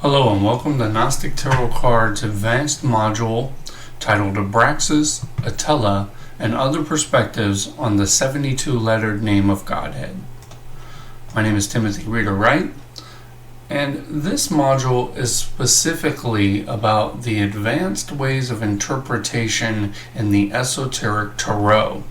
Hello and welcome to Gnostic Tarot Cards Advanced Module titled Abraxas, Ettilla, and Other Perspectives on the 72-Lettered Name of Godhead. My name is Timothy Reeder-Wright, and this module is specifically about the advanced ways of interpretation in the esoteric tarot.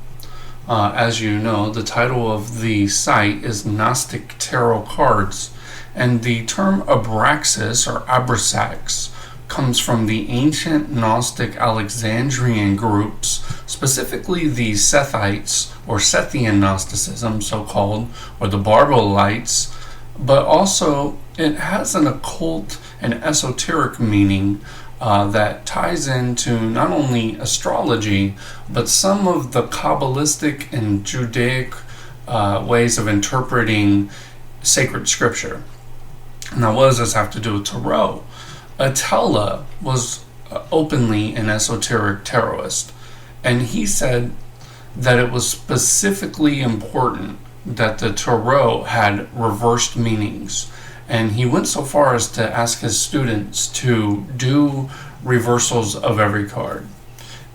As you know, the title of the site is Gnostic Tarot Cards, and the term Abraxas or Abraxas comes from the ancient Gnostic Alexandrian groups, specifically the Sethites or Sethian Gnosticism, so-called, or the Barbalites, but also it has an occult and esoteric meaning that ties into not only astrology, but some of the Kabbalistic and Judaic ways of interpreting sacred scripture. Now, what does this have to do with tarot? Ettilla was openly an esoteric tarotist, and he said that it was specifically important that the tarot had reversed meanings. And he went so far as to ask his students to do reversals of every card.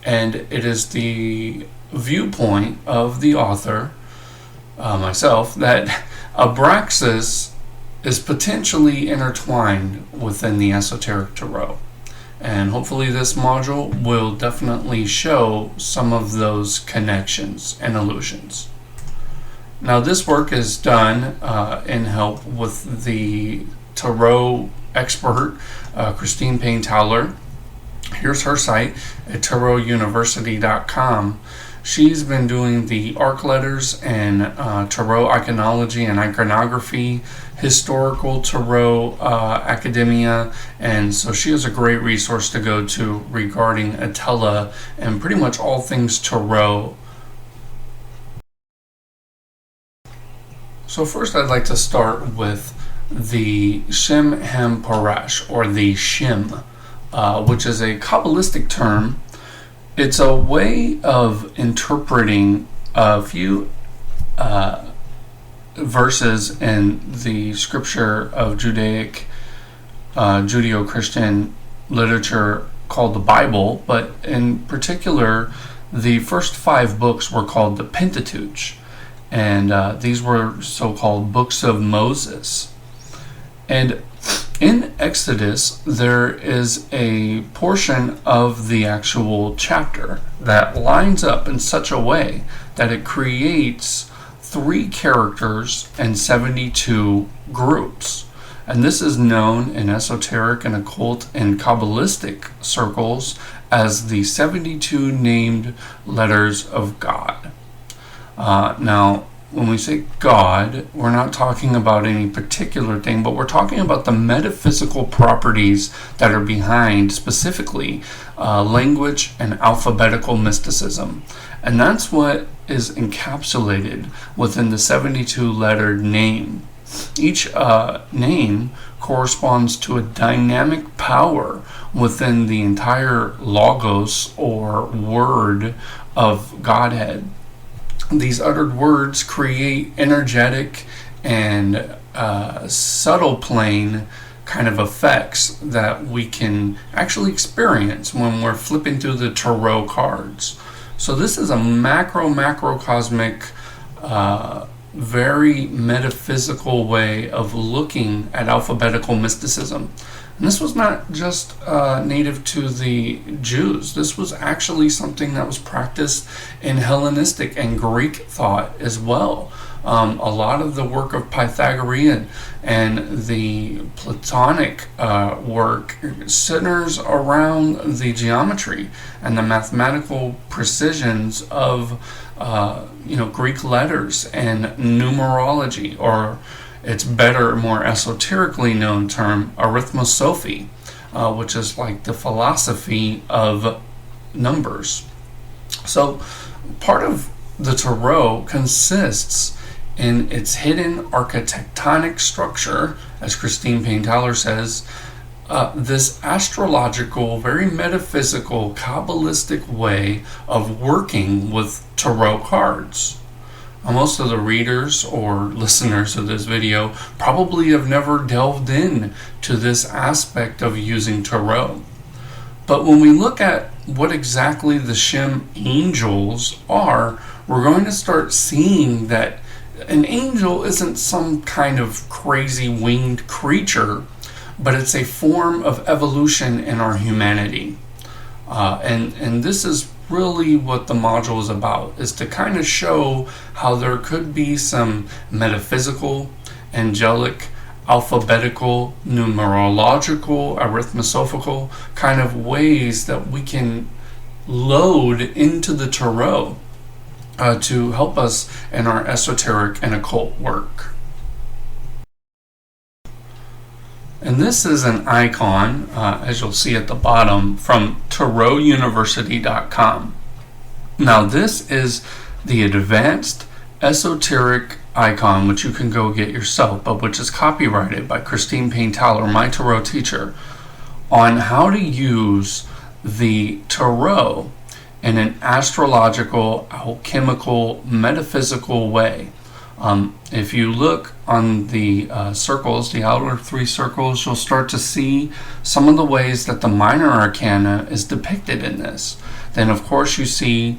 And it is the viewpoint of the author, myself, that Abraxas is potentially intertwined within the esoteric tarot. And hopefully this module will definitely show some of those connections and illusions. Now, this work is done in help with the tarot expert, Christine Payne-Towler. Here's her site at tarotuniversity.com. She's been doing the arc letters and tarot iconology and iconography, historical tarot academia, and so she is a great resource to go to regarding Ettilla and pretty much all things tarot. So first I'd like to start with the Shem Parash, or the Shem, which is a Kabbalistic term. It's a way of interpreting a few verses in the scripture of Judeo-Christian literature called the Bible, but in particular, the first 5 books were called the Pentateuch, and these were so-called books of Moses. And in Exodus, there is a portion of the actual chapter that lines up in such a way that it creates 3 characters and 72 groups. And this is known in esoteric and occult and Kabbalistic circles as the 72 named letters of God. Now, when we say God, we're not talking about any particular thing, but we're talking about the metaphysical properties that are behind, specifically, language and alphabetical mysticism. And that's what is encapsulated within the 72-lettered name. Each name corresponds to a dynamic power within the entire logos or word of Godhead. These uttered words create energetic and subtle plane kind of effects that we can actually experience when we're flipping through the tarot cards. So this is a macrocosmic, very metaphysical way of looking at alphabetical mysticism. And this was not just native to the Jews. This was actually something that was practiced in Hellenistic and Greek thought as well. A lot of the work of Pythagorean and the Platonic work centers around the geometry and the mathematical precisions of Greek letters and numerology, or it's better, more esoterically known term, arithmosophy, which is like the philosophy of numbers. So part of the tarot consists in its hidden architectonic structure, as Christine Payne-Towler says, this astrological, very metaphysical, Kabbalistic way of working with tarot cards. Most of the readers or listeners of this video probably have never delved in to this aspect of using tarot. But when we look at what exactly the Shem angels are, we're going to start seeing that an angel isn't some kind of crazy winged creature, but it's a form of evolution in our humanity. And this is really what the module is about, is to kind of show how there could be some metaphysical, angelic, alphabetical, numerological, arithmosophical kind of ways that we can load into the tarot to help us in our esoteric and occult work. And this is an icon, as you'll see at the bottom, from tarotuniversity.com. Now this is the advanced esoteric icon, which you can go get yourself, but which is copyrighted by Payne-towler, my tarot teacher, on how to use the tarot in an astrological, alchemical, metaphysical way. If you look on the circles, the outer three circles, you'll start to see some of the ways that the minor arcana is depicted in this. Then, of course, you see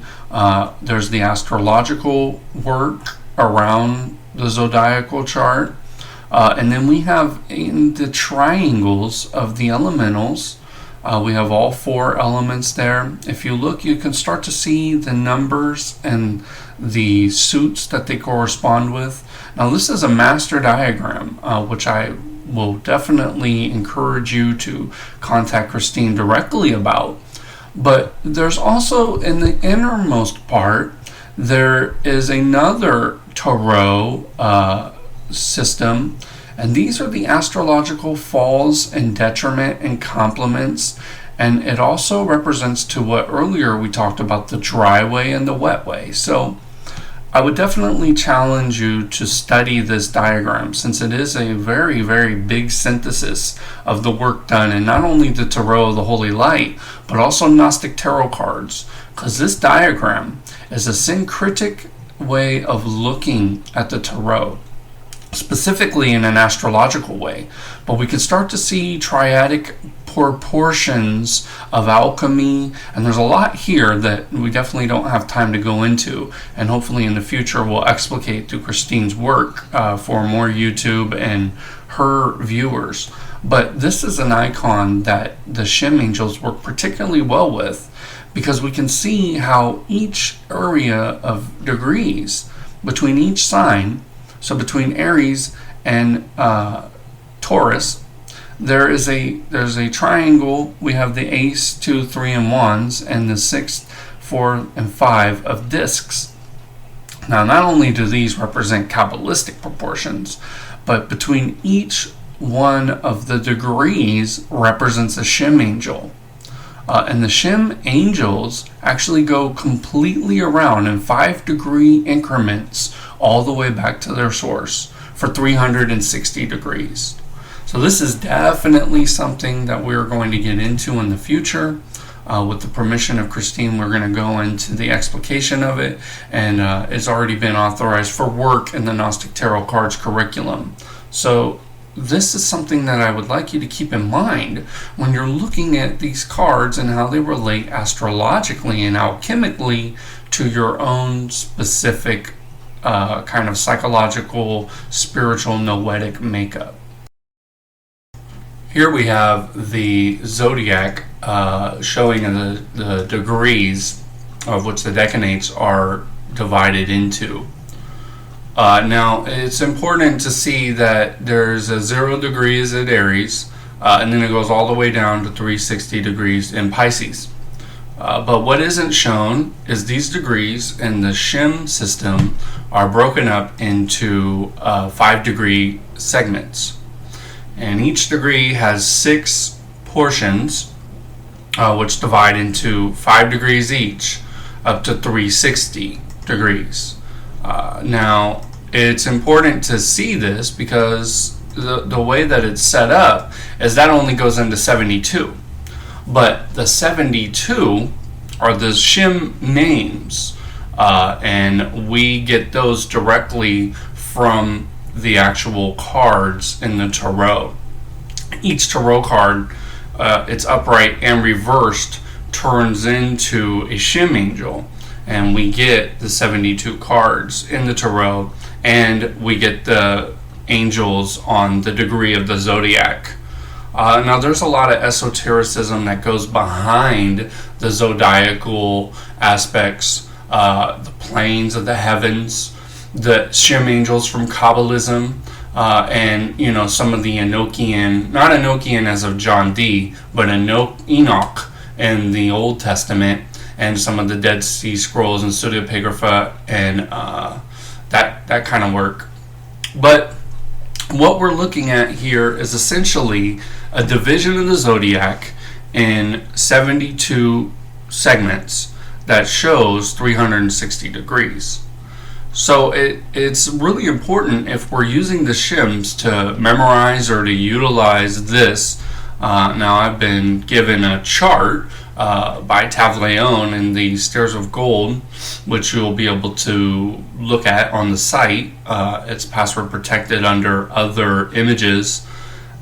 there's the astrological work around the zodiacal chart. And then we have in the triangles of the elementals, we have all four elements there. If you look, you can start to see the numbers and the suits that they correspond with. Now this is a master diagram, which I will definitely encourage you to contact Christine directly about. But there's also, in the innermost part, there is another tarot system, and these are the astrological falls and detriment and complements. And it also represents to what earlier we talked about, the dry way and the wet way. So I would definitely challenge you to study this diagram, since it is a very, very big synthesis of the work done in not only the Tarot of the Holy Light, but also Gnostic Tarot cards. Because this diagram is a syncretic way of looking at the Tarot, specifically in an astrological way. But we can start to see triadic proportions of alchemy, and there's a lot here that we definitely don't have time to go into, and hopefully in the future we'll explicate through Christine's work for more YouTube and her viewers. But this is an icon that the Shem angels work particularly well with, because we can see how each area of degrees between each sign, so between Aries and Taurus, there's a triangle. We have the ace, 2, 3, and 1s, and the 6, 4, and 5 of discs. Now, not only do these represent Kabbalistic proportions, but between each one of the degrees represents a Shem angel. And the Shem angels actually go completely around in 5-degree increments all the way back to their source for 360 degrees. So this is definitely something that we're going to get into in the future. With the permission of Christine, we're going to go into the explication of it, and it's already been authorized for work in the Gnostic Tarot Cards curriculum. So this is something that I would like you to keep in mind when you're looking at these cards and how they relate astrologically and alchemically to your own specific kind of psychological, spiritual, noetic makeup. Here we have the zodiac showing the degrees of which the decanates are divided into. Now, it's important to see that there's a 0 degrees at Aries, and then it goes all the way down to 360 degrees in Pisces. But what isn't shown is these degrees in the Shem system are broken up into 5-degree segments. And each degree has 6 portions, which divide into 5 degrees each, up to 360 degrees. Now, it's important to see this because the way that it's set up is that only goes into 72. But the 72 are the Shem names and we get those directly from the actual cards in the tarot. Each tarot card, it's upright and reversed, turns into a Shem angel, and we get the 72 cards in the tarot, and we get the angels on the degree of the zodiac. Now there's a lot of esotericism that goes behind the zodiacal aspects, the planes of the heavens, the Shem angels from Kabbalism, and some of the Enochian, not Enochian as of John D, but Enoch in the Old Testament, and some of the Dead Sea Scrolls and Pseudepigrapha and that kind of work. But what we're looking at here is essentially a division of the zodiac in 72 segments that shows 360 degrees. So it's really important, if we're using the Shems, to memorize or to utilize this. Now I've been given a chart by Tavleon in the Stairs of Gold, which you'll be able to look at on the site. It's password protected under other images.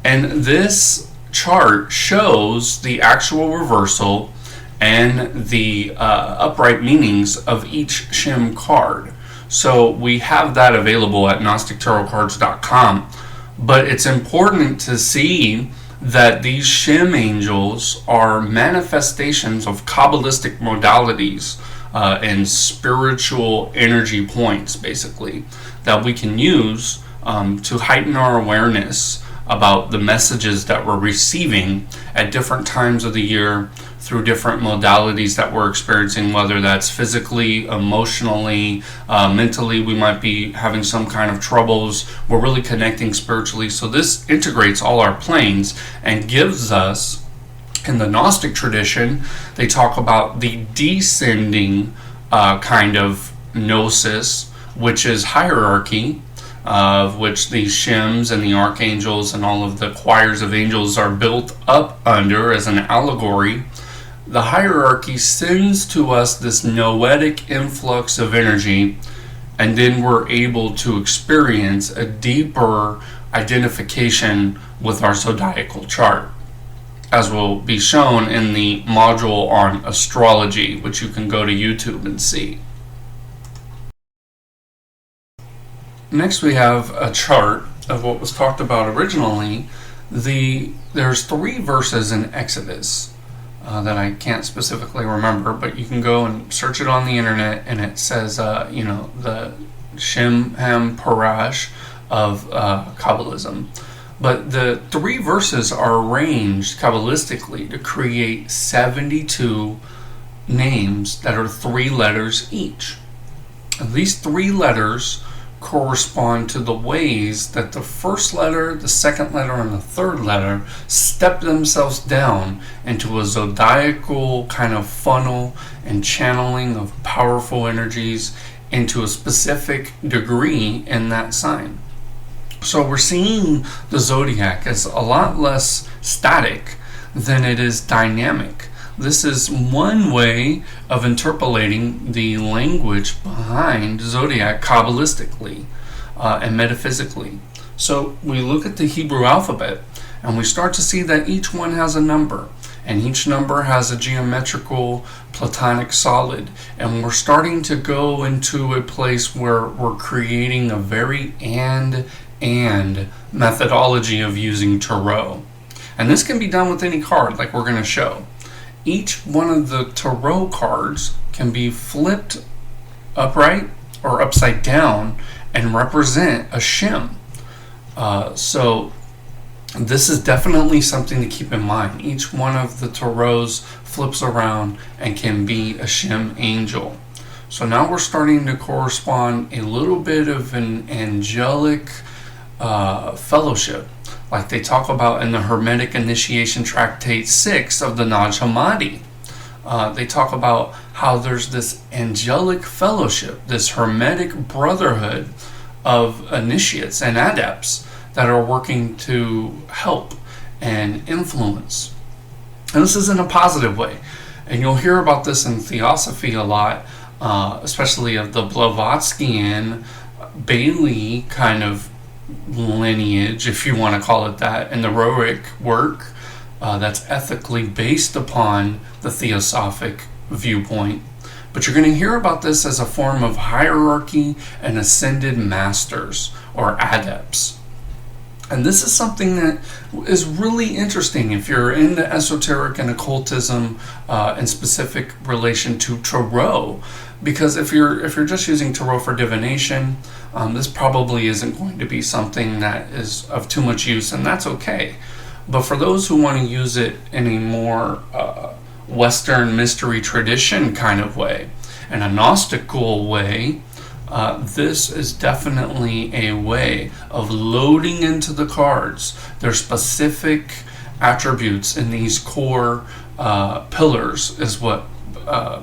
And this chart shows the actual reversal and the upright meanings of each Shem card. So we have that available at GnosticTarotCards.com. But it's important to see that these Shem angels are manifestations of Kabbalistic modalities and spiritual energy points, basically, that we can use to heighten our awareness about the messages that we're receiving at different times of the year through different modalities that we're experiencing, whether that's physically, emotionally, mentally. We might be having some kind of troubles. We're really connecting spiritually. So this integrates all our planes and gives us, in the Gnostic tradition, they talk about the descending kind of gnosis, which is hierarchy, of which the Shems and the archangels and all of the choirs of angels are built up under as an allegory. The hierarchy sends to us this noetic influx of energy, and then we're able to experience a deeper identification with our zodiacal chart, as will be shown in the module on astrology, which you can go to YouTube and see. Next we have a chart of what was talked about originally. There's 3 verses in Exodus that I can't specifically remember, but you can go and search it on the internet, and it says, the Shem, Ham, Parash of Kabbalism. But the 3 verses are arranged Kabbalistically to create 72 names that are 3 letters each. And these 3 letters correspond to the ways that the first letter, the second letter, and the third letter step themselves down into a zodiacal kind of funnel and channeling of powerful energies into a specific degree in that sign. So we're seeing the zodiac as a lot less static than it is dynamic. This is one way of interpolating the language behind zodiac Kabbalistically and metaphysically. So we look at the Hebrew alphabet, and we start to see that each one has a number, and each number has a geometrical platonic solid, and we're starting to go into a place where we're creating a very and methodology of using tarot. And this can be done with any card, like we're going to show. Each one of the tarot cards can be flipped upright or upside down and represent a Shem. So this is definitely something to keep in mind. Each one of the tarots flips around and can be a Shem angel. So now we're starting to correspond a little bit of an angelic fellowship, like they talk about in the Hermetic Initiation Tractate 6 of the Nag Hammadi. They talk about how there's this angelic fellowship, this hermetic brotherhood of initiates and adepts that are working to help and influence. And this is in a positive way. And you'll hear about this in Theosophy a lot, especially of the Blavatskyan Bailey kind of lineage, if you want to call it that, and the Roic work that's ethically based upon the theosophic viewpoint. But you're going to hear about this as a form of hierarchy and ascended masters or adepts. And this is something that is really interesting if you're into esoteric and occultism in specific relation to tarot. Because if you're just using tarot for divination, this probably isn't going to be something that is of too much use, and that's okay. But for those who want to use it in a more Western mystery tradition kind of way, and a Gnostical way, this is definitely a way of loading into the cards their specific attributes in these core pillars, is what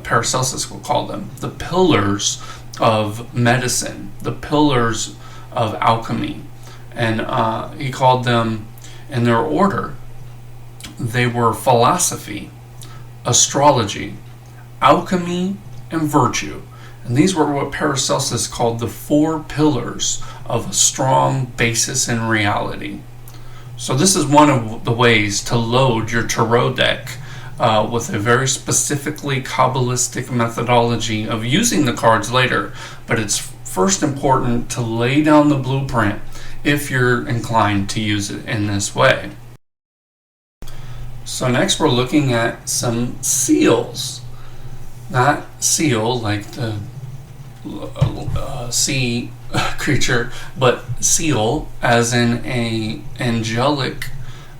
Paracelsus will call them. The pillars of medicine, the pillars of alchemy. And he called them in their order. They were philosophy, astrology, alchemy, and virtue. And these were what Paracelsus called the 4 pillars of a strong basis in reality. So this is one of the ways to load your tarot deck with a very specifically Kabbalistic methodology of using the cards later. But it's first important to lay down the blueprint if you're inclined to use it in this way. So next we're looking at some seals. Not seal like the sea creature, but seal as in a angelic,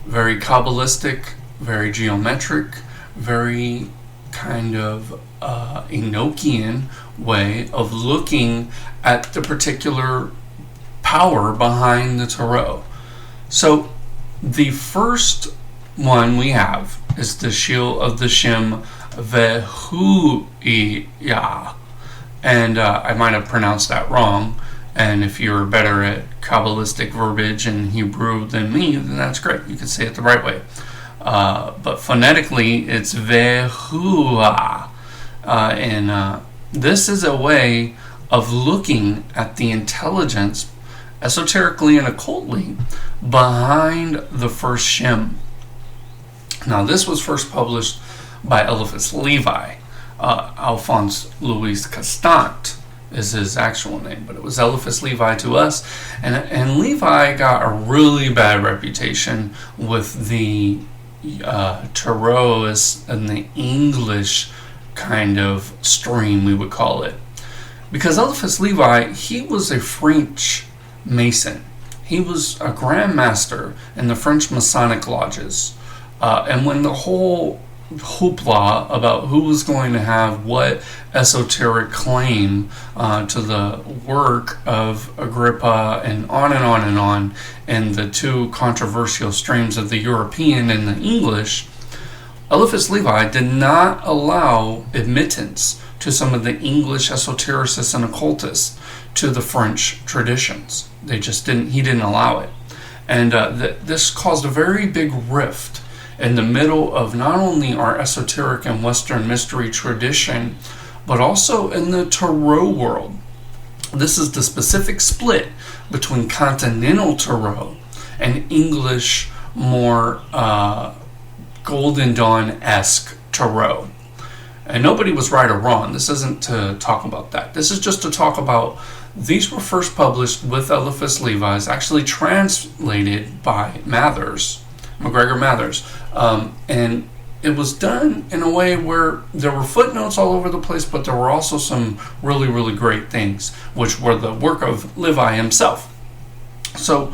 very Kabbalistic, very geometric, very kind of Enochian way of looking at the particular power behind the tarot. So the first one we have is the seal of the Shem Vehuia. And I might have pronounced that wrong, and if you're better at Kabbalistic verbiage and Hebrew than me, then that's great. You can say it the right way. But phonetically, it's Vehua. And this is a way of looking at the intelligence, esoterically and occultly, behind the first Shem. Now, this was first published by Eliphas Levi. Alphonse Louis Castant is his actual name, but it was Eliphas Levi to us. And Levi got a really bad reputation with the tarot and the English kind of stream, we would call it. Because Eliphas Levi, he was a French Mason. He was a Grand Master in the French Masonic lodges. And when the whole hoopla about who was going to have what esoteric claim to the work of Agrippa and on and on and on, and the two controversial streams of the European and the English, Eliphas Levi did not allow admittance to some of the English esotericists and occultists to the French traditions. He didn't allow it. And this caused a very big rift in the middle of not only our esoteric and Western mystery tradition, but also in the tarot world. This is the specific split between continental tarot and English, more Golden Dawn-esque tarot. And nobody was right or wrong. This isn't to talk about that. This is just to talk about these were first published with Eliphas Levi's, actually translated by MacGregor Mathers. And it was done in a way where there were footnotes all over the place, but there were also some really, really great things, which were the work of Levi himself. So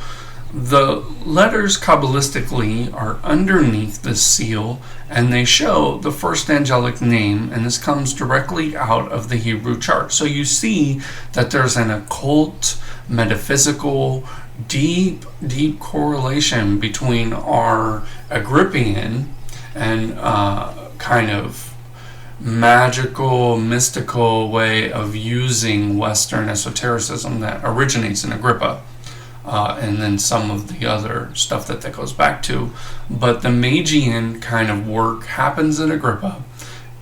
the letters Kabbalistically are underneath the seal, and they show the first angelic name, and this comes directly out of the Hebrew chart. So you see that there's an occult, metaphysical, deep correlation between our Agrippian and kind of magical, mystical way of using Western esotericism that originates in Agrippa, and then some of the other stuff that goes back to. But the Magian kind of work happens in Agrippa,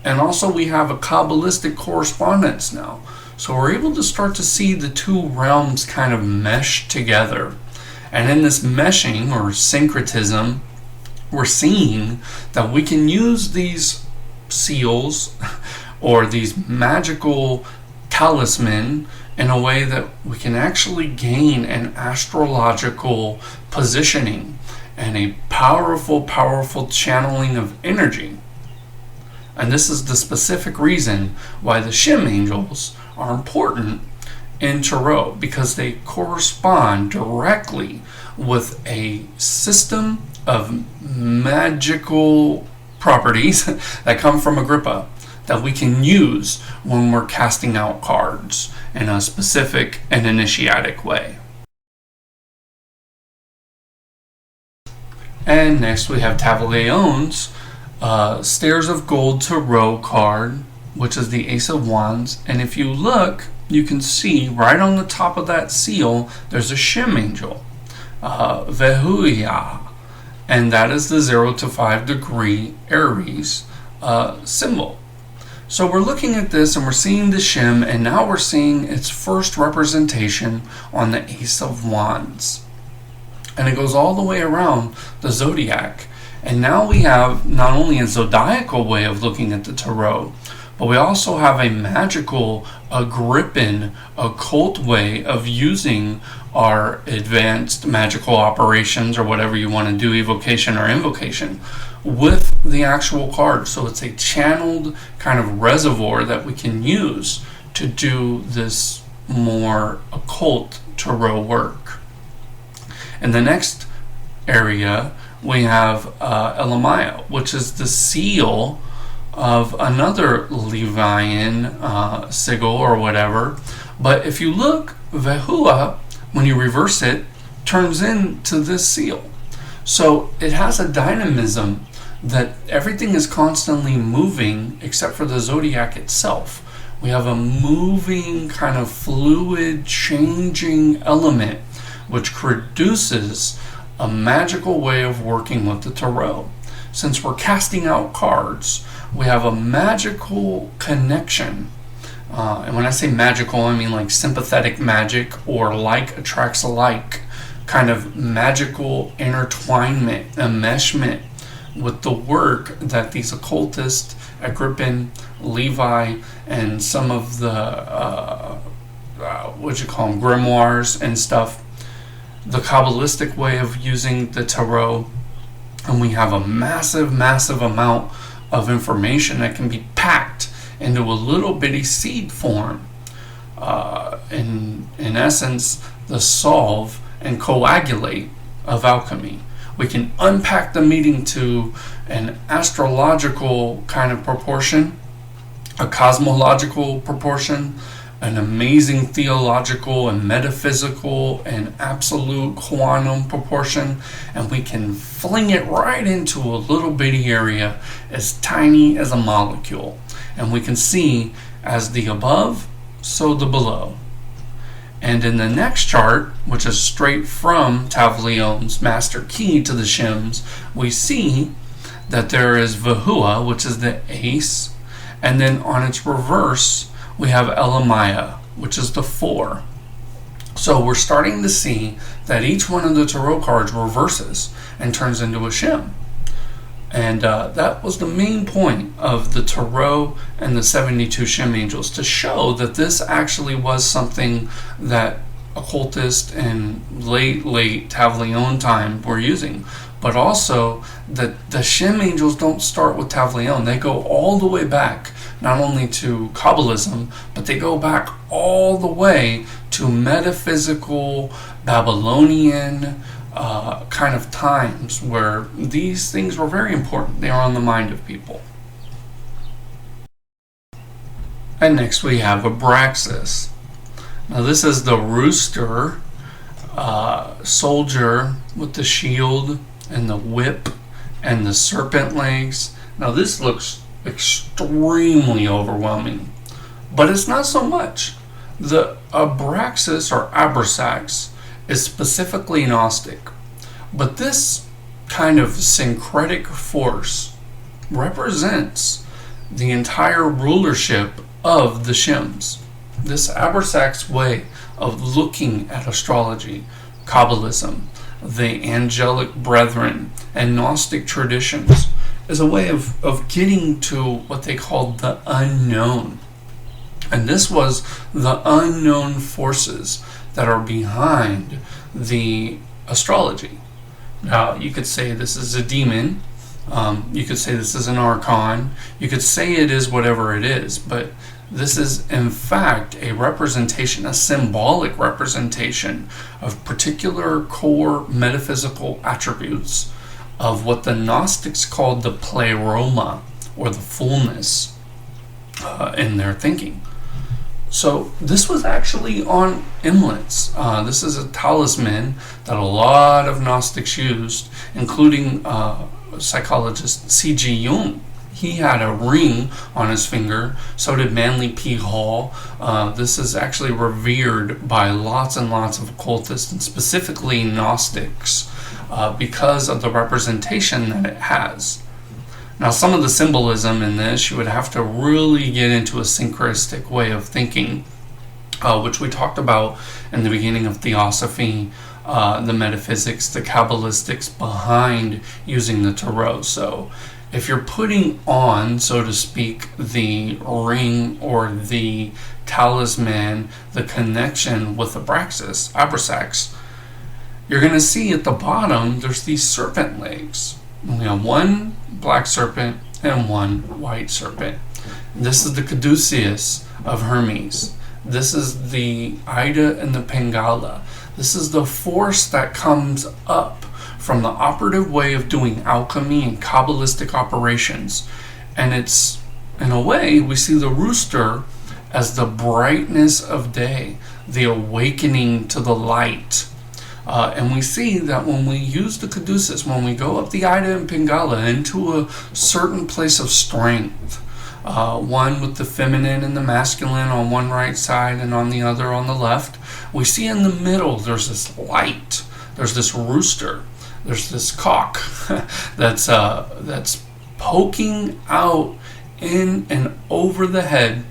And also we have a Kabbalistic correspondence now. So we're able to start to see the two realms kind of mesh together. And in this meshing or syncretism, we're seeing that we can use these seals or these magical talisman in a way that we can actually gain an astrological positioning and a powerful channeling of energy. And this is the specific reason why the Shem angels are important in tarot, because they correspond directly with a system of magical properties that come from Agrippa that we can use when we're casting out cards in a specific and initiatic way. And next we have Taverleon's Stairs of Gold Tarot card, which is the Ace of Wands. And if you look, you can see right on the top of that seal, there's a Shem angel, Vehuia, and that is the 0 to 5 degree Aries symbol. So we're looking at this and we're seeing the Shem, and now we're seeing its first representation on the Ace of Wands. And it goes all the way around the zodiac. And now we have not only a zodiacal way of looking at the tarot, but we also have a magical, Agrippan, occult way of using our advanced magical operations, or whatever you want to do, evocation or invocation, with the actual cards. So it's a channeled kind of reservoir that we can use to do this more occult tarot work. In the next area, we have Elamaya, which is the seal of another Levian sigil or whatever. But if you look, Vehua, when you reverse it, turns into this seal. So it has a dynamism that everything is constantly moving except for the zodiac itself. We have a moving, kind of fluid, changing element which produces a magical way of working with the tarot. Since we're casting out cards, we have a magical connection. And when I say magical, I mean like sympathetic magic, or like attracts like, kind of magical intertwinement, enmeshment with the work that these occultists, Agrippan, Levi, and some of the, grimoires and stuff, the Kabbalistic way of using the tarot. And we have a massive amount of information that can be packed into a little bitty seed form. In essence, the solve and coagulate of alchemy. We can unpack the meaning to an astrological kind of proportion, a cosmological proportion, an amazing theological and metaphysical and absolute quantum proportion, and we can fling it right into a little bitty area as tiny as a molecule. And we can see as the above, so the below. And in the next chart, which is straight from Taverleon's master key to the Shems, we see that there is Vehua, which is the ace, and then on its reverse, we have Elamaya, which is the 4. So we're starting to see that each one of the tarot cards reverses and turns into a Shem. And that was the main point of the tarot and the 72 Shem angels, to show that this actually was something that occultists in late Taverleon time were using. But also that the Shem angels don't start with Taverleon. They go all the way back, not only to Kabbalism, but they go back all the way to metaphysical Babylonian kind of times, where these things were very important. They are on the mind of people. And next we have Abraxas. Now this is the rooster soldier with the shield and the whip and the serpent legs. Now this looks extremely overwhelming, but it's not so much. The Abraxas or Abraxas is specifically Gnostic, but this kind of syncretic force represents the entire rulership of the Shems. This Abraxas way of looking at astrology, Kabbalism, the angelic brethren, and Gnostic traditions is a way of getting to what they called the unknown. And this was the unknown forces that are behind the astrology. Now, you could say this is a demon. You could say this is an archon. You could say it is whatever it is, but this is in fact a representation, a symbolic representation of particular core metaphysical attributes of what the Gnostics called the pleroma, or the fullness in their thinking. So this was actually on amulets. This is a talisman that a lot of Gnostics used, including psychologist C.G. Jung. He had a ring on his finger. So did Manly P. Hall. This is actually revered by lots and lots of occultists, and specifically Gnostics, because of the representation that it has. Now, some of the symbolism in this, you would have to really get into a synchristic way of thinking, which we talked about in the beginning of Theosophy, the metaphysics, the Kabbalistics behind using the tarot. So if you're putting on, so to speak, the ring or the talisman, the connection with Abraxas, you're going to see at the bottom there's these serpent legs. We have one black serpent and one white serpent. This is the caduceus of Hermes. This is the Ida and the Pingala. This is the force that comes up from the operative way of doing alchemy and Kabbalistic operations. And it's, in a way, we see the rooster as the brightness of day, the awakening to the light. And we see that when we use the caduceus, when we go up the Ida and Pingala into a certain place of strength, one with the feminine and the masculine on one right side and on the other on the left, we see in the middle there's this light, there's this rooster, there's this cock that's poking out in and over the head,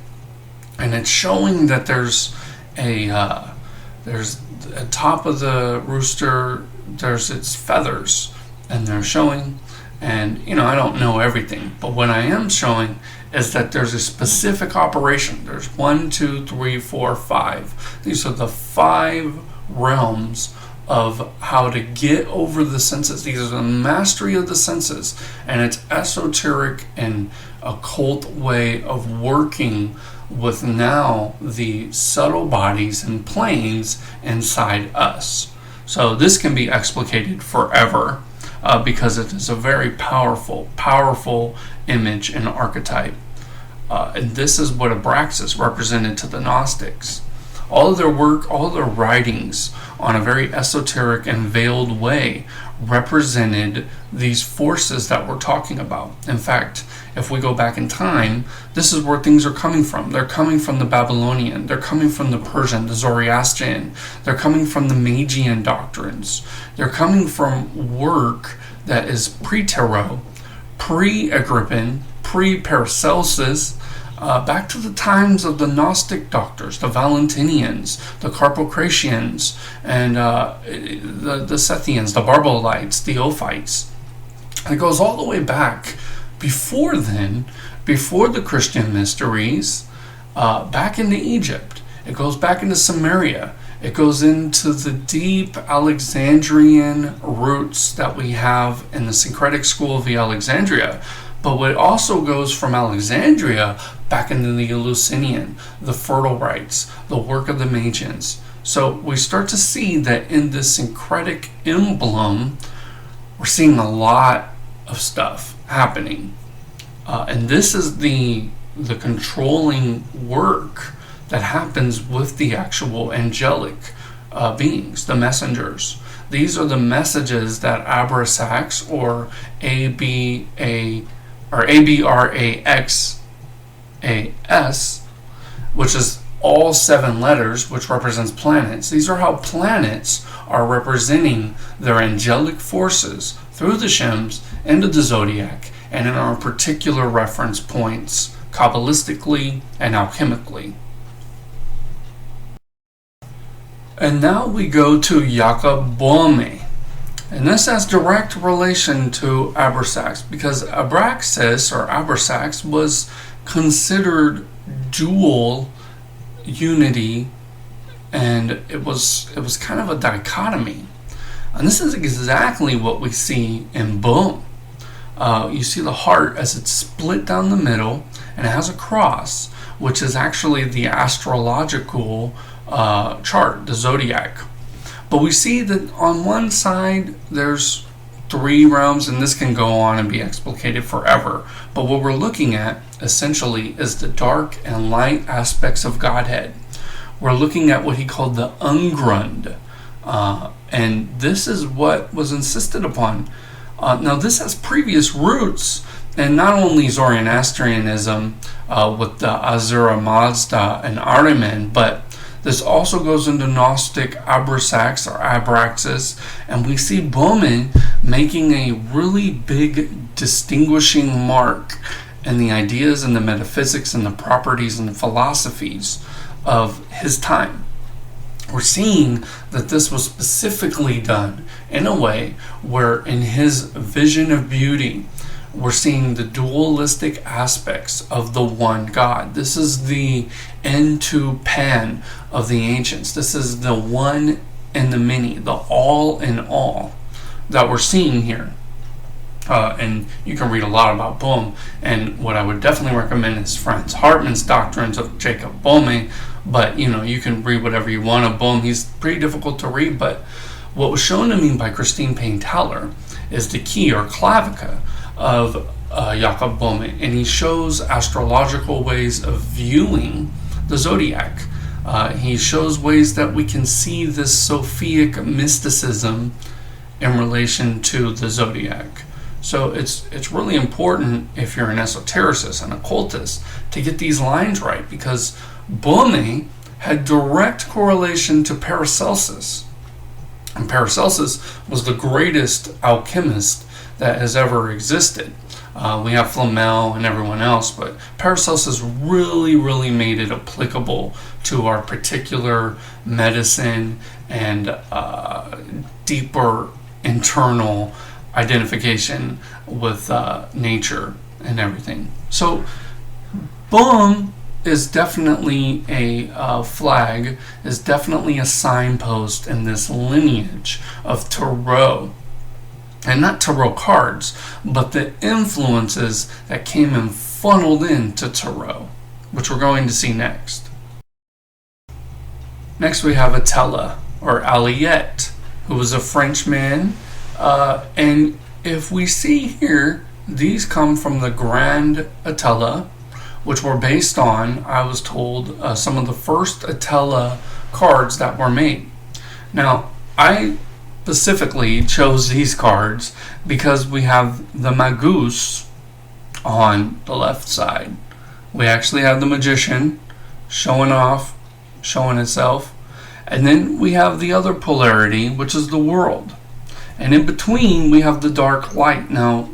and it's showing that there's at top of the rooster, there's its feathers, and they're showing, and I don't know everything, but what I am showing is that there's a specific operation. There's 1, 2, 3, 4, 5. These are the 5 realms of how to get over the senses. These are the mastery of the senses, and it's esoteric and occult way of working with now the subtle bodies and planes inside us. So this can be explicated forever because it is a very powerful image and archetype. And this is what Abraxas represented to the Gnostics. All of their work, all of their writings on a very esoteric and veiled way represented these forces that we're talking about. In fact, if we go back in time, this is where things are coming from. They're coming from the Babylonian, they're coming from the Persian, the Zoroastrian, they're coming from the Magian doctrines. They're coming from work that is pre-Tarot, pre-Agrippin, pre-Paracelsus, back to the times of the Gnostic doctors, the Valentinians, the Carpocratians, and the Sethians, the Barbolites, the Ophites. It goes all the way back before then, before the Christian mysteries, back into Egypt. It goes back into Samaria. It goes into the deep Alexandrian roots that we have in the syncretic school of the Alexandria. But what also goes from Alexandria back into the Eleusinian, the reeder-wrights, the work of the Magians. So we start to see that in this syncretic emblem, we're seeing a lot of stuff happening. And this is the controlling work that happens with the actual angelic beings, the messengers. These are the messages that Abraxas or ABRAXAS, which is all 7 letters, which represents planets. These are how planets are representing their angelic forces through the Shems into the zodiac, and in our particular reference points, Kabbalistically and alchemically. And now we go to Jakob Boehme. And this has direct relation to Abraxas, because Abraxas or Abraxas was considered dual unity, and it was kind of a dichotomy. And this is exactly what we see in Boehme. You see the heart as it's split down the middle, and it has a cross, which is actually the astrological chart, the zodiac. But we see that on one side there's 3 realms, and this can go on and be explicated forever. But what we're looking at essentially is the dark and light aspects of Godhead. We're looking at what he called the ungrund, and this is what was insisted upon. Now this has previous roots, and not only Zoroastrianism with the Ahura Mazda and Ahriman, but this also goes into Gnostic Abraxas or Abraxas, and we see Boehme making a really big distinguishing mark in the ideas and the metaphysics and the properties and the philosophies of his time. We're seeing that this was specifically done in a way where in his vision of beauty, we're seeing the dualistic aspects of the one God. This is the into pan of the ancients. This is the one and the many, the all in all that we're seeing here. And you can read a lot about Boehme, and what I would definitely recommend is Franz Hartmann's Doctrines of Jacob Boehme. But you can read whatever you want of Boehme. He's pretty difficult to read, but what was shown to me by Christine Payne-towler is the key or clavica of Jakob Boehme, and he shows astrological ways of viewing the zodiac. He shows ways that we can see this Sophic mysticism in relation to the zodiac. So it's really important, if you're an esotericist, an occultist, to get these lines right, because Boehme had direct correlation to Paracelsus. And Paracelsus was the greatest alchemist that has ever existed. We have Flamel and everyone else, but Paracelsus really made it applicable to our particular medicine and deeper internal identification with nature and everything. So Boehme is definitely a flag, is definitely a signpost in this lineage of tarot. And not tarot cards, but the influences that came and funneled into tarot, which we're going to see next. Next we have Ettilla, or Alliette, who was a Frenchman. And if we see here, these come from the Grand Ettilla, which were based on, I was told, some of the first Ettilla cards that were made. Now, I specifically chose these cards because we have the Magus on the left side. We actually have the Magician showing off, showing itself, and then we have the other polarity, which is the World. And in between we have the Dark Light. Now,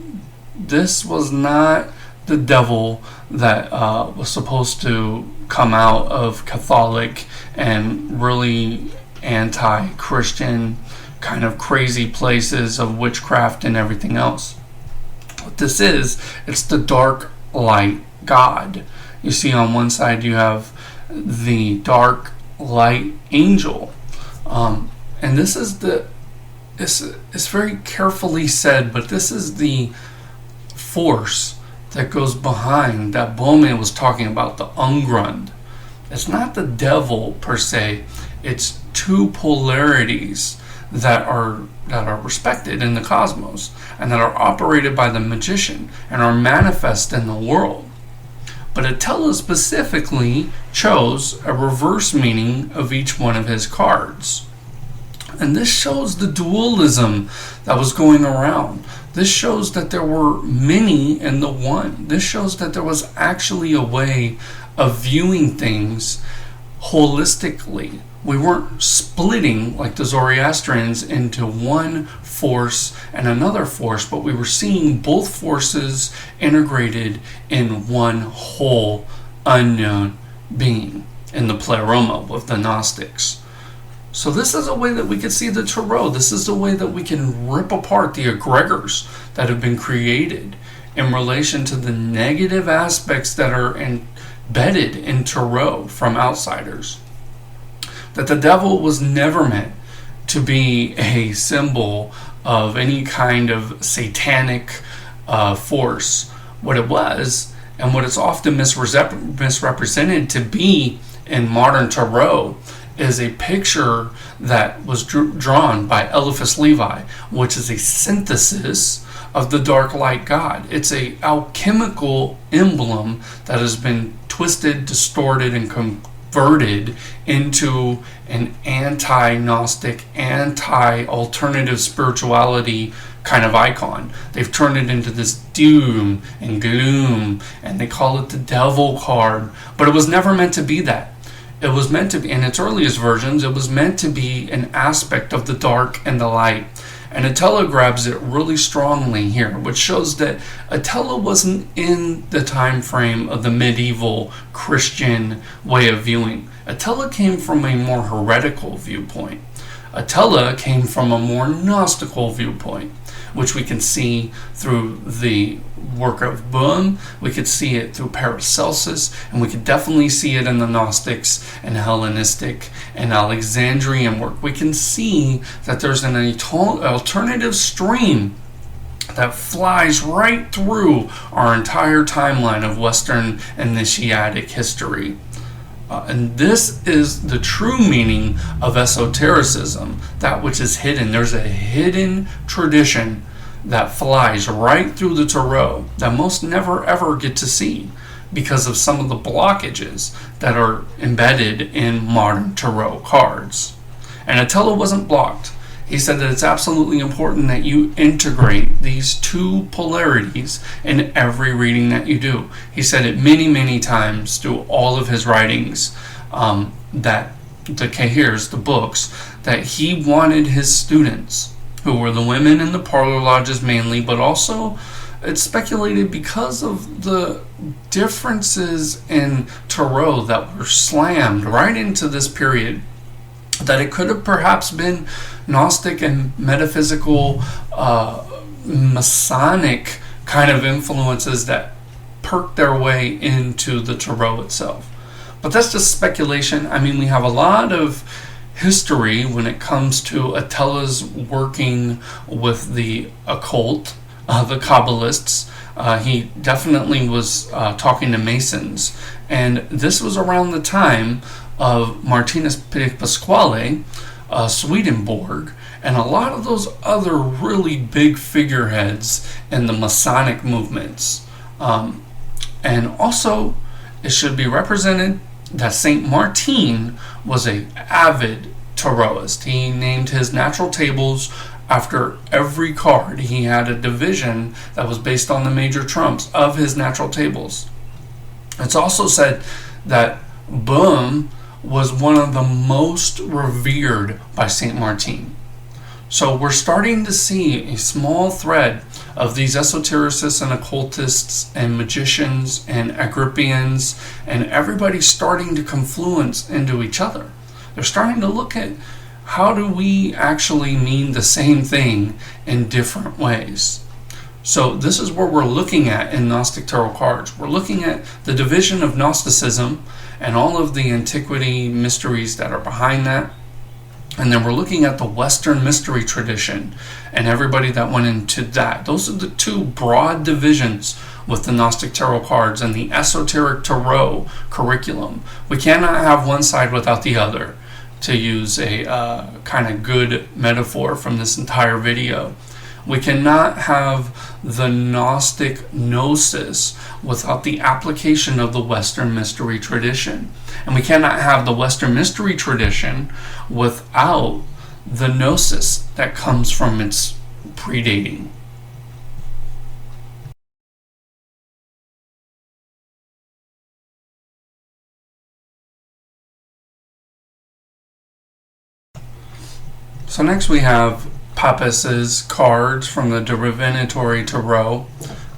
this was not the devil that was supposed to come out of Catholic and really anti-Christian kind of crazy places of witchcraft and everything else. What this is, it's the dark light God. You see on one side you have the dark light angel, and this is it's very carefully said, but this is the force that goes behind that Boehme was talking about, the ungrund. It's not the devil per se, it's two polarities that are respected in the cosmos and that are operated by the magician and are manifest in the world. But Ettilla specifically chose a reverse meaning of each one of his cards. And this shows the dualism that was going around. This shows that there were many in the one. This shows that there was actually a way of viewing things holistically, we weren't splitting like the Zoroastrians into one force and another force, but we were seeing both forces integrated in one whole unknown being in the pleroma with the Gnostics. So this is a way that we could see the tarot. This is the way that we can rip apart the egregors that have been created in relation to the negative aspects that are embedded in tarot from outsiders. That the devil was never meant to be a symbol of any kind of satanic force. What it was, and what it's often misrepresented to be in modern tarot, is a picture that was drawn by Eliphas Levi, which is a synthesis of the dark light god. It's a alchemical emblem that has been twisted, distorted, and converted into an anti-Gnostic, anti-alternative spirituality kind of icon. They've turned it into this doom and gloom, and they call it the devil card, but it was never meant to be that. It was meant to be, in its earliest versions, it was meant to be an aspect of the dark and the light. And Ettilla grabs it really strongly here, which shows that Ettilla wasn't in the time frame of the medieval Christian way of viewing. Ettilla came from a more heretical viewpoint. Ettilla came from a more Gnostical viewpoint, which we can see through the work of Boehme, we could see it through Paracelsus, and we could definitely see it in the Gnostics and Hellenistic and Alexandrian work. We can see that there's an alternative stream that flies right through our entire timeline of Western initiatic history. And this is the true meaning of esotericism, that which is hidden. There's a hidden tradition that flies right through the tarot that most never ever get to see because of some of the blockages that are embedded in modern tarot cards. And Ettilla wasn't blocked. He said that it's absolutely important that you integrate these two polarities in every reading that you do. He said it many, many times through all of his writings, that the Cahiers, the books, that he wanted his students, who were the women in the parlor lodges mainly, but also it's speculated because of the differences in tarot that were slammed right into this period, that it could have perhaps been Gnostic and metaphysical, Masonic kind of influences that perked their way into the tarot itself. But that's just speculation. I mean, we have a lot of history when it comes to Ettilla's working with the occult, the Kabbalists. He definitely was talking to Masons. And this was around the time of Martinus Pasquale, Swedenborg, and a lot of those other really big figureheads in the Masonic movements. And also, it should be represented that Saint Martin was an avid tarotist. He named his natural tables after every card. He had a division that was based on the major trumps of his natural tables. It's also said that Boehme was one of the most revered by Saint Martin. So we're starting to see a small thread of these esotericists and occultists and magicians and Agrippians and everybody starting to confluence into each other. They're starting to look at how do we actually mean the same thing in different ways. So this is what we're looking at in Gnostic Tarot cards. We're looking at the division of Gnosticism and all of the antiquity mysteries that are behind that. And then we're looking at the Western mystery tradition and everybody that went into that. Those are the two broad divisions with the Gnostic Tarot cards and the esoteric tarot curriculum. We cannot have one side without the other, to use a kind of good metaphor from this entire video. We cannot have the Gnostic gnosis without the application of the Western mystery tradition. And we cannot have the Western mystery tradition without the gnosis that comes from its predating. So next we have Pappas's cards from the Divinatory Tarot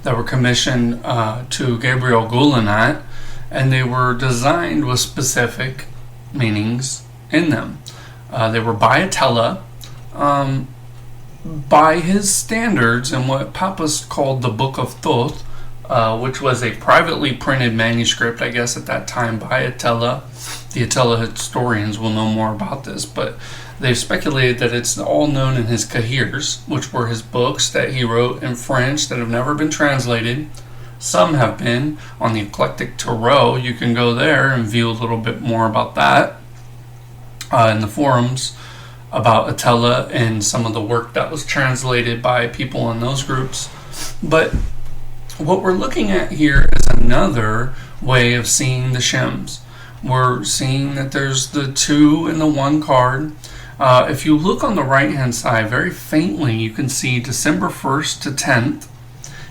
that were commissioned to Gabriel Goulinat, and they were designed with specific meanings in them. They were by Ettilla, by his standards, in what Pappas called the Book of Thoth, which was a privately printed manuscript, I guess at that time, by Ettilla. The Ettilla historians will know more about this, but they've speculated that it's all known in his Cahiers, which were his books that he wrote in French that have never been translated. Some have been on the Eclectic Tarot. You can go there and view a little bit more about that in the forums about Ettilla and some of the work that was translated by people in those groups. But what we're looking at here is another way of seeing the Shems. We're seeing that there's the 2 and the 1 card. If you look on the right hand side very faintly, you can see December 1st to 10th.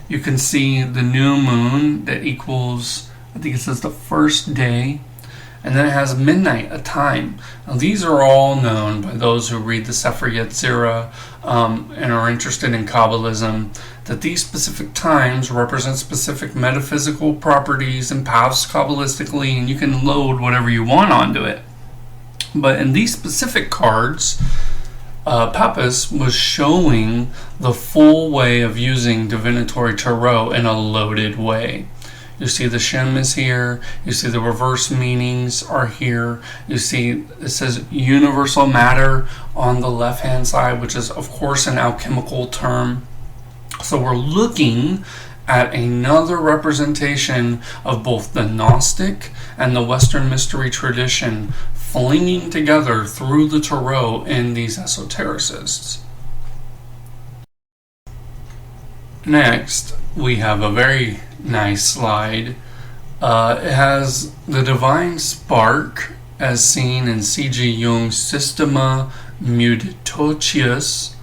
You can see the new moon that equals, I think it says the first day, and then it has midnight, a time. Now these are all known by those who read the Sefer Yetzirah and are interested in Kabbalism, that these specific times represent specific metaphysical properties and paths Kabbalistically, and you can load whatever you want onto it. But in these specific cards, Pappas was showing the full way of using Divinatory Tarot in a loaded way. You see the Shem is here. You see the reverse meanings are here. You see it says universal matter on the left hand side, which is of course an alchemical term. So we're looking at another representation of both the Gnostic and the Western mystery tradition flinging together through the Tarot in these esotericists. Next, we have a very nice slide. It has the divine spark as seen in C.G. Jung's Systema Mutationis.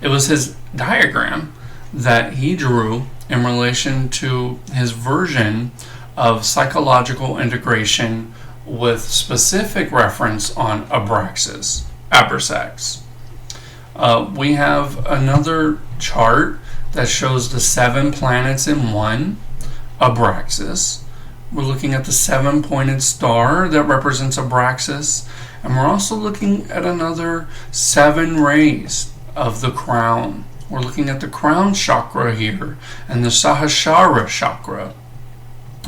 It was his diagram that he drew in relation to his version of psychological integration with specific reference on Abraxas. We have another chart that shows the 7 planets in one, Abraxas. We're looking at the 7-pointed star that represents Abraxas, and we're also looking at another 7 rays of the crown. We're looking at the crown chakra here and the Sahasrara chakra.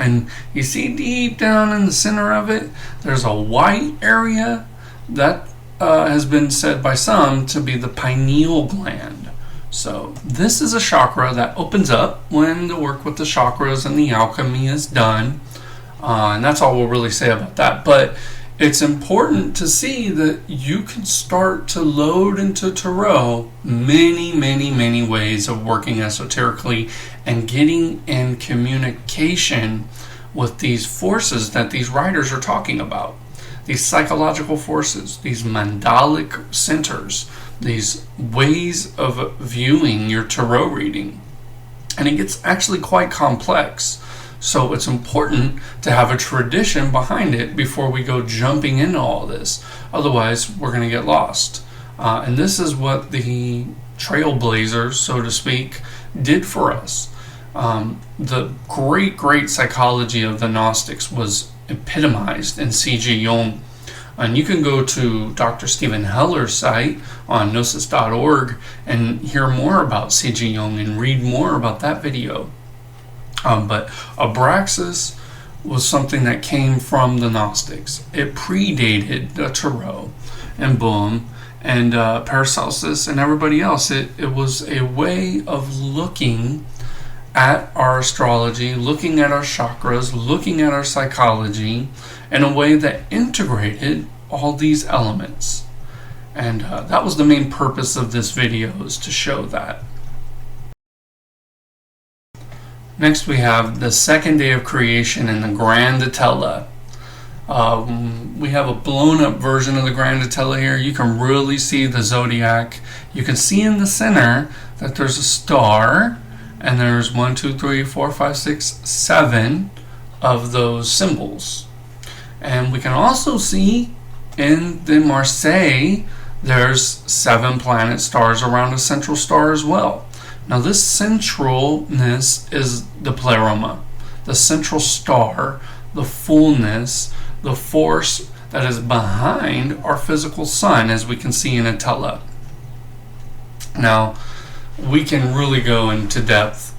And you see deep down in the center of it, there's a white area that has been said by some to be the pineal gland. So this is a chakra that opens up when the work with the chakras and the alchemy is done. And that's all we'll really say about that. But it's important to see that you can start to load into Tarot many ways of working esoterically and getting in communication with these forces that these writers are talking about. These psychological forces, these mandalic centers, these ways of viewing your Tarot reading. And it gets actually quite complex. So it's important to have a tradition behind it before we go jumping into all this. Otherwise, we're going to get lost. And this is what the trailblazers, so to speak, did for us. The great psychology of the Gnostics was epitomized in C.G. Jung. And you can go to Dr. Stephen Heller's site on gnosis.org and hear more about C.G. Jung and read more about that video. But Abraxas was something that came from the Gnostics. It predated the Tarot and Boehme and Paracelsus and everybody else. It was a way of looking at our astrology, looking at our chakras, looking at our psychology in a way that integrated all these elements. And that was the main purpose of this video, is to show that. Next we have the second day of creation in the Grand Ettilla. We have a blown up version of the Grand Ettilla here. You can really see the zodiac. You can see in the center that there's a star, and there's 1, 2, 3, 4, 5, 6, 7 of those symbols. And we can also see in the Marseille there's 7 planet stars around a central star as well. Now this centralness is the pleroma, the central star, the fullness, the force that is behind our physical sun, as we can see in Ettilla. Now, we can really go into depth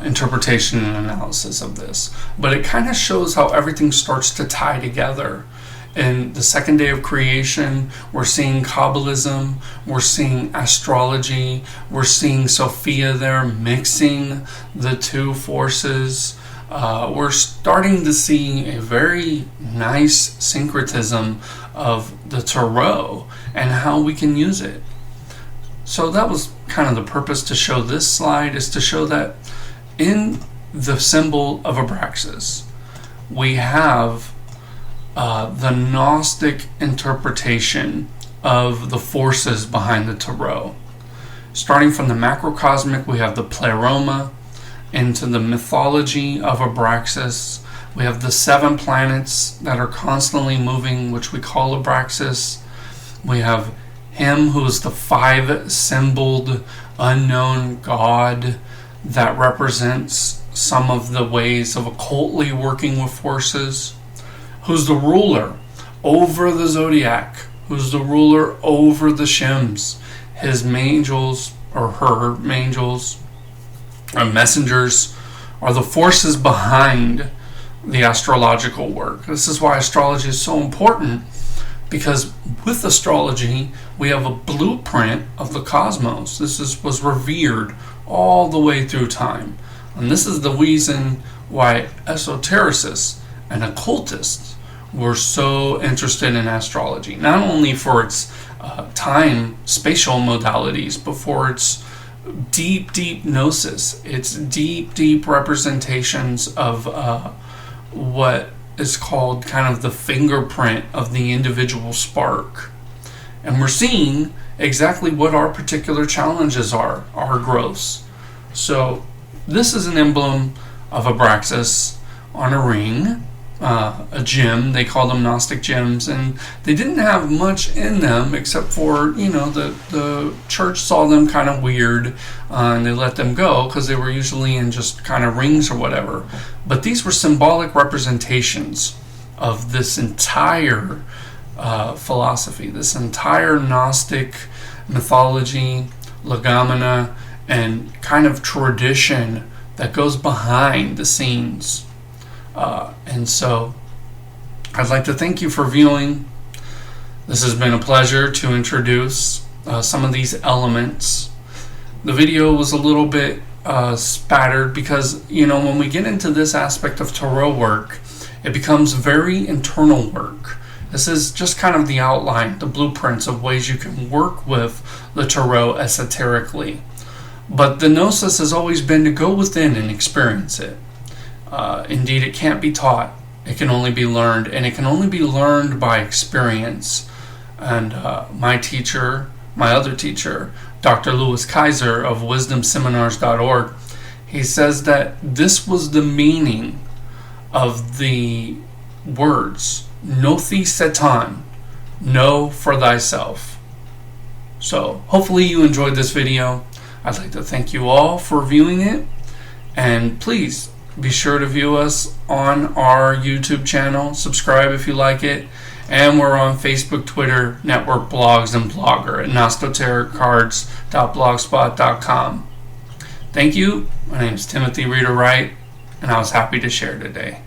interpretation and analysis of this, but it kind of shows how everything starts to tie together. In the second day of creation, we're seeing Kabbalism, we're seeing astrology, we're seeing Sophia there mixing the two forces. We're starting to see a very nice syncretism of the tarot and how we can use it. So that was kind of the purpose to show this slide, is to show that in the symbol of Abraxas, we have the Gnostic interpretation of the forces behind the tarot. Starting from the macrocosmic, we have the pleroma. Into the mythology of Abraxas, we have the 7 planets that are constantly moving, which we call Abraxas. We have him who is the 5-symboled unknown god that represents some of the ways of occultly working with forces, who's the ruler over the zodiac, who's the ruler over the Shems, his mangels or her mangels or messengers are the forces behind the astrological work. This is why astrology is so important, because with astrology we have a blueprint of the cosmos. Was revered all the way through time, and this is the reason why esotericists and occultists were so interested in astrology, not only for its time spatial modalities, but for its deep gnosis, its deep representations of what is called kind of the fingerprint of the individual spark. And we're seeing exactly what our particular challenges are, our growths. So this is an emblem of Abraxas on a ring, a gem. They call them Gnostic gems, and they didn't have much in them except for, the church saw them kind of weird, and they let them go because they were usually in just kind of rings or whatever. But these were symbolic representations of this entire philosophy, this entire Gnostic mythology, legomena, and kind of tradition that goes behind the scenes. And so I'd like to thank you for viewing. This has been a pleasure to introduce some of these elements. The video was a little bit spattered because, when we get into this aspect of tarot work, it becomes very internal work. This is just kind of the outline, the blueprints of ways you can work with the tarot esoterically. But the gnosis has always been to go within and experience it. Indeed, it can't be taught. It can only be learned, and it can only be learned by experience. And my other teacher, Dr. Louis Kaiser of wisdomseminars.org, he says that this was the meaning of the words, Nothi Setan, know for thyself. So hopefully you enjoyed this video. I'd like to thank you all for viewing it, and please be sure to view us on our YouTube channel. Subscribe if you like it. And we're on Facebook, Twitter, network blogs, and Blogger at gnostotarotcards.blogspot.com. Thank you. My name is Timothy Reeder-Wright, and I was happy to share today.